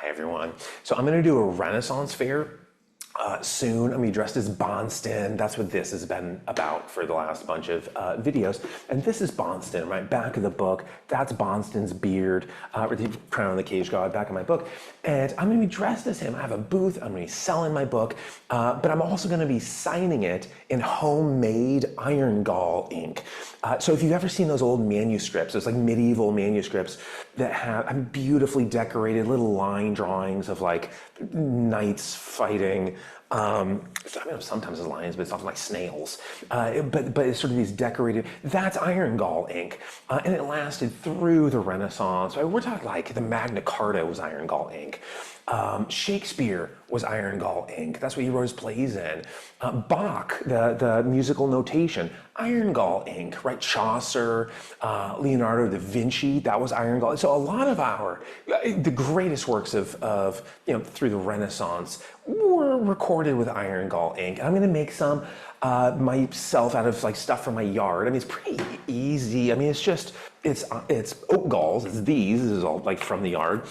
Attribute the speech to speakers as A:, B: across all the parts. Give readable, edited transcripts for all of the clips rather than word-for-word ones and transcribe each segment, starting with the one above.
A: Hi everyone. So I'm going to do a Renaissance fair soon. I'm going to be dressed as Bonston. That's what this has been about for the last bunch of videos. And this is Bonston, right? Back of the book. That's Bonston's beard, or the crown of the cage god, back of my book. And I'm going to be dressed as him. I have a booth. I'm going to be selling my book, but I'm also going to be signing it in homemade iron gall ink. So if you've ever seen those old manuscripts, those like medieval manuscripts that have beautifully decorated little line drawings of like knights fighting. Sometimes it's lions, but it's often like snails. But it's sort of these decorated. That's iron gall ink, and it lasted through the Renaissance. We're talking like the Magna Carta was iron gall ink. Shakespeare was iron gall ink. That's what he wrote his plays in. Bach, the musical notation, iron gall ink, right? Chaucer, Leonardo da Vinci, that was iron gall. So a lot of the greatest works of through the Renaissance were recorded with iron gall ink. I'm going to make some myself out of like stuff from my yard. I mean, it's pretty easy. I mean, it's oak galls. This is all like from the yard.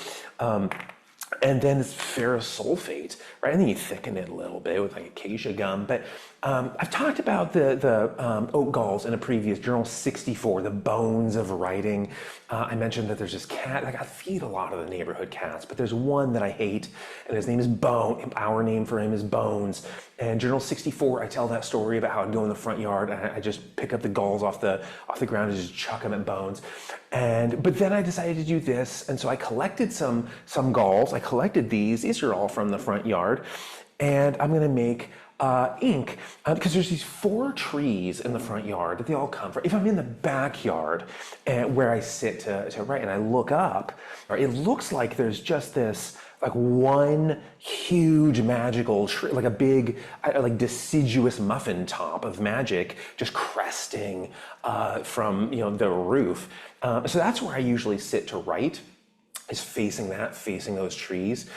A: And then it's ferrous sulfate, right? And then you thicken it a little bit with like acacia gum. But I've talked about the oak galls in a previous Journal 64, the bones of writing. I mentioned that there's this cat. Like I feed a lot of the neighborhood cats, but there's one that I hate, and his name is Bone. Our name for him is Bones. And Journal 64, I tell that story about how I'd go in the front yard and I just pick up the galls off the ground and just chuck them at Bones. But then I decided to do this, and so I collected some galls. I collected these. These are all from the front yard, and I'm going to make ink because there's these 4 trees in the front yard that they all come from. If I'm in the backyard and where I sit to write and I look up, it looks like there's just this like one huge magical tree, like a big like deciduous muffin top of magic just cresting from the roof. So that's where I usually sit to write, is facing those trees,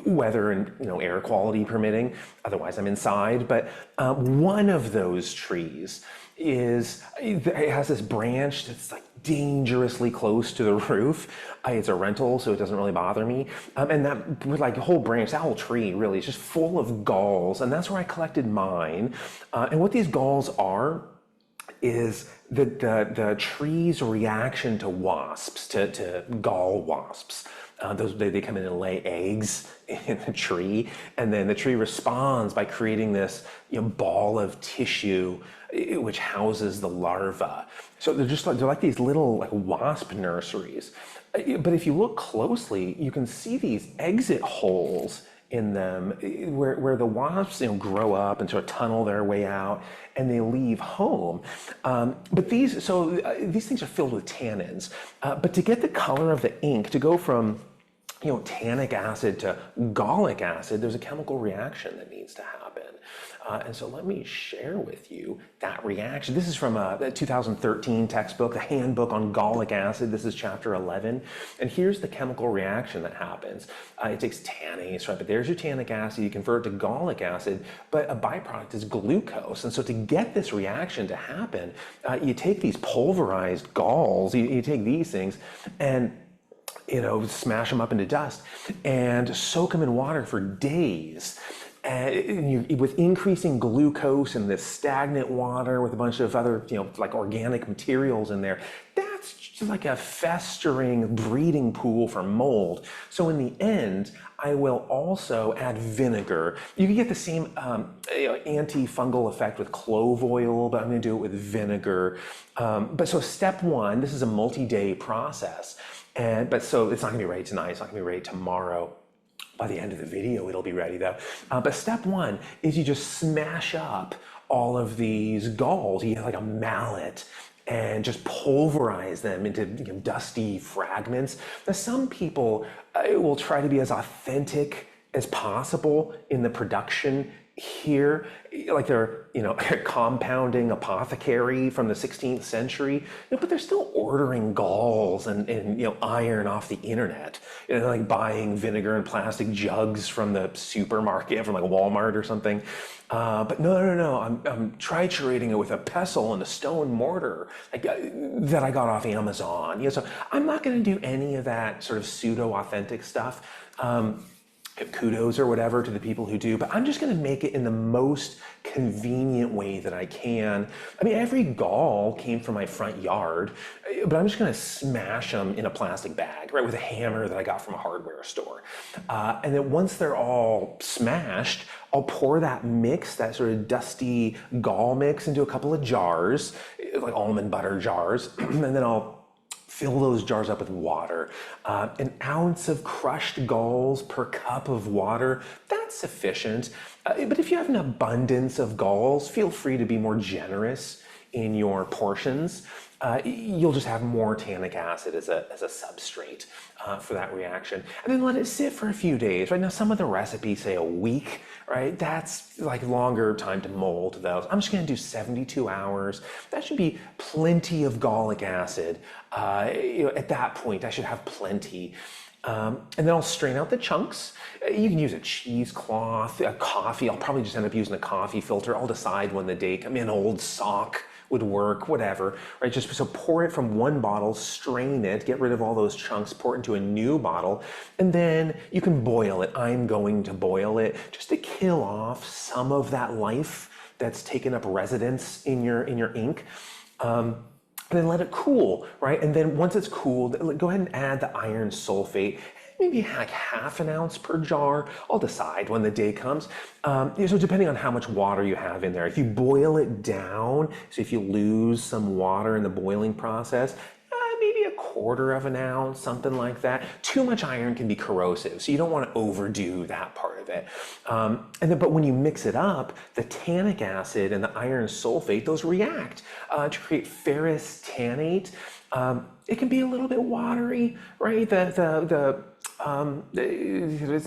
A: weather and air quality permitting. Otherwise I'm inside. But one of those trees it has this branch that's like dangerously close to the roof. It's a rental, so it doesn't really bother me. And that like whole branch, that whole tree really is just full of galls, and that's where I collected mine. And what these galls are is the tree's reaction to wasps, to gall wasps. They come in and lay eggs in the tree, and then the tree responds by creating this ball of tissue which houses the larva. So they're like these little like wasp nurseries. But if you look closely, you can see these exit holes in them where the wasps grow up and sort of tunnel their way out and they leave home. But these things are filled with tannins. But to get the color of the ink, to go from tannic acid to gallic acid, there's a chemical reaction that needs to happen. And so let me share with you that reaction. This is from a 2013 textbook, the handbook on gallic acid. This is chapter 11. And here's the chemical reaction that happens. It takes tannase, right? But there's your tannic acid. You convert it to gallic acid, but a byproduct is glucose. And so to get this reaction to happen, you take these pulverized galls, you take these things, and smash them up into dust and soak them in water for days. And with increasing glucose and this stagnant water with a bunch of other, like organic materials in there, that's just like a festering breeding pool for mold. So in the end, I will also add vinegar. You can get the same antifungal effect with clove oil, but I'm going to do it with vinegar. But so step 1, this is a multi-day process. So it's not going to be ready tonight. It's not going to be ready tomorrow. By the end of the video, it'll be ready though. But step 1 is you just smash up all of these galls. You get like a mallet and just pulverize them into dusty fragments. Now, some people will try to be as authentic as possible in the production here, like they're, a compounding apothecary from the 16th century, but they're still ordering galls and iron off the internet, like buying vinegar in plastic jugs from the supermarket, from like Walmart or something. But no, I'm triturating it with a pestle and a stone mortar that I got off Amazon. So I'm not going to do any of that sort of pseudo-authentic stuff. Kudos or whatever to the people who do, but I'm just going to make it in the most convenient way that I can. I mean, every gall came from my front yard, but I'm just going to smash them in a plastic bag, right, with a hammer that I got from a hardware store. And then once they're all smashed, I'll pour that mix, that sort of dusty gall mix, into a couple of jars, like almond butter jars, and then I'll fill those jars up with water. An ounce of crushed galls per cup of water, that's sufficient. But if you have an abundance of galls, feel free to be more generous in your portions. You'll just have more tannic acid as a substrate for that reaction. And then let it sit for a few days. Right now, some of the recipes say a week, right? That's like longer time to mold those. I'm just going to do 72 hours. That should be plenty of gallic acid. At that point, I should have plenty. And then I'll strain out the chunks. You can use a cheesecloth, a coffee. I'll probably just end up using a coffee filter. I'll decide when the day comes. An old sock would work, whatever, right? Just so pour it from one bottle, strain it, get rid of all those chunks, pour it into a new bottle, and then you can boil it. I'm going to boil it just to kill off some of that life that's taken up residence in your ink. And then let it cool, right? And then once it's cooled, go ahead and add the iron sulfate, maybe like half an ounce per jar. I'll decide when the day comes. So depending on how much water you have in there, if you boil it down, so if you lose some water in the boiling process, maybe a quarter of an ounce, something like that. Too much iron can be corrosive, so you don't want to overdo that part of it. But when you mix it up, the tannic acid and the iron sulfate, those react to create ferrous tannate. It can be a little bit watery, right? It's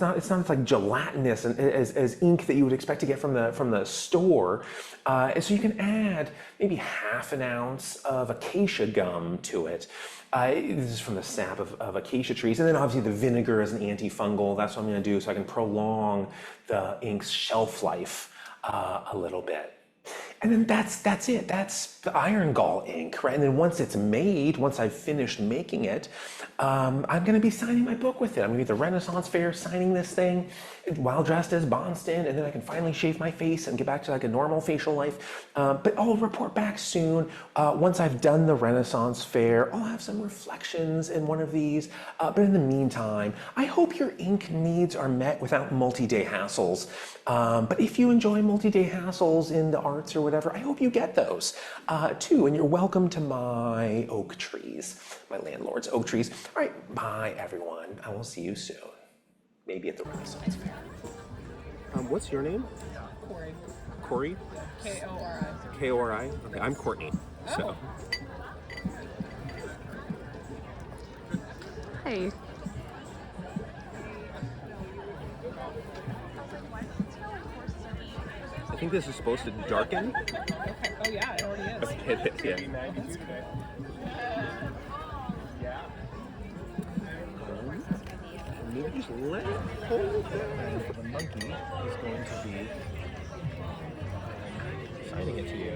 A: not like gelatinous as ink that you would expect to get from the store. So you can add maybe half an ounce of acacia gum to it. This is from the sap of acacia trees. And then obviously the vinegar is an antifungal. That's what I'm going to do so I can prolong the ink's shelf life a little bit. And then that's it. That's the iron gall ink, right? And then once it's made, once I've finished making it, I'm going to be signing my book with it. I'm going to be at the Renaissance Fair signing this thing while dressed as Bonston, and then I can finally shave my face and get back to like a normal facial life. But I'll report back soon. Once I've done the Renaissance Fair, I'll have some reflections in one of these. But in the meantime, I hope your ink needs are met without multi-day hassles. But if you enjoy multi-day hassles in the arts or whatever, I hope you get those too. And you're welcome to my oak trees, my landlord's oak trees. All right, bye everyone. I will see you soon. Maybe at the Renaissance Fair. What's your name?
B: Corey.
A: Corey?
B: K-O-R-I.
A: K-O-R-I? Okay, I'm Courtney. So.
B: Hey.
A: I think this is supposed to darken.
B: Okay. Oh yeah, it already is.
A: Okay, it is, yeah. Maybe just let it hold there. The monkey is going to be signing it to you.